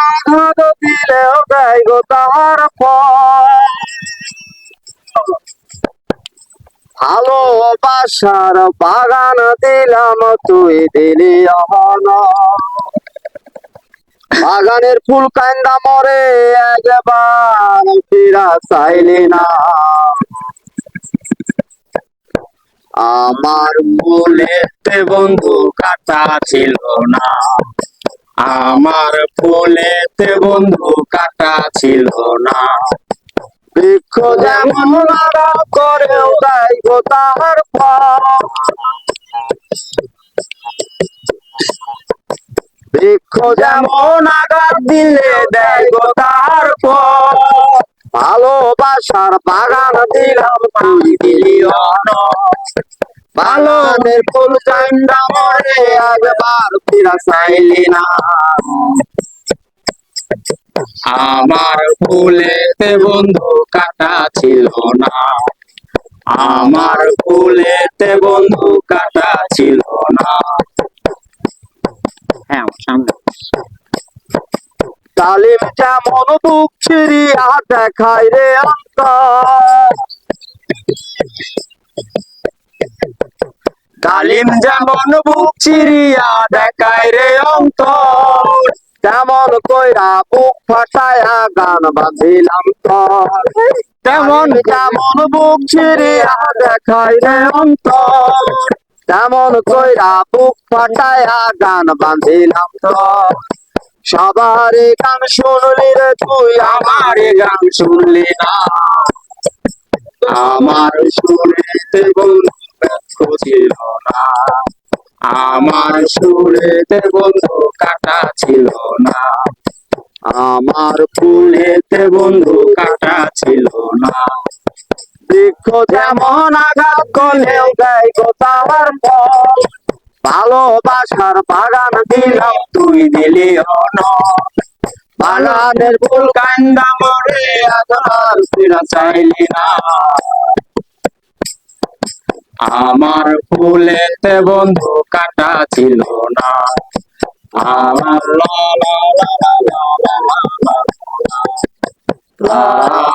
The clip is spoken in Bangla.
আঘাত দিলেও দেয় গো তাহার ফল। ভালোবাসার বাগান দিলাম তুই দিলি অহন। বাগানের ফুল কান্দা মরে একবার ফিরা চাইলি না। আমার ফুলেতে বন্ধু কাটা ছিল না, আমার ফুলেতে বন্ধু কাটা ছিল না। বৃক্ষ যেমন আঘাত করেও দেয় গো তাহার ফল। বৃক্ষ যেমন আঘাত দিলে দেয় গো তাহার ফল। ভালোবাসার বাগান দিলাম তুই দিলি অন। বাগানের ফুল কান্দা মরে একবার ফিরা চাইলি না। আমার ফুলেতে বন্ধু কাটা ছিল না, আমার ফুলেতে বন্ধু কাটা ছিল না। হ্যাঁ, আমার সামনে তালিম যেমন বুক ছিড়িয়া দেখায় রে অন্তর। তালিম যেমন বুক ছিড়িয়া দেখায় রে অন্তর। তেমন কইরা বুক ফাটায়া গান বাঁধিলাম তোর। তেমন যেমন বুক ছিড়িয়া দেখায় রে অন্তর। তেমন কইরা বুক ফাটায়া গান বাঁধিলাম তোর। সবার গান শুনলি রে তুই আমার গান শুনলি না। আমার সুরেতে বন্ধু ব্যর্থ ছিল না, আমার সুরেতে বন্ধু কাটা ছিল না। আমার ফুলেতে বন্ধু কাটা ছিল না। বৃক্ষ যেমন আঘাত করলেও দেয় গো তাহার ফল। ভালোবাসার বাগান দিলাম তুই দিলি অন। বাগানের ফুল কান্দা মরে একবার ফিরা চাইলি না। আমার ফুলেতে বন্ধু কাটা ছিল না, আমার লা লা লা লা লা লা লা লা লা।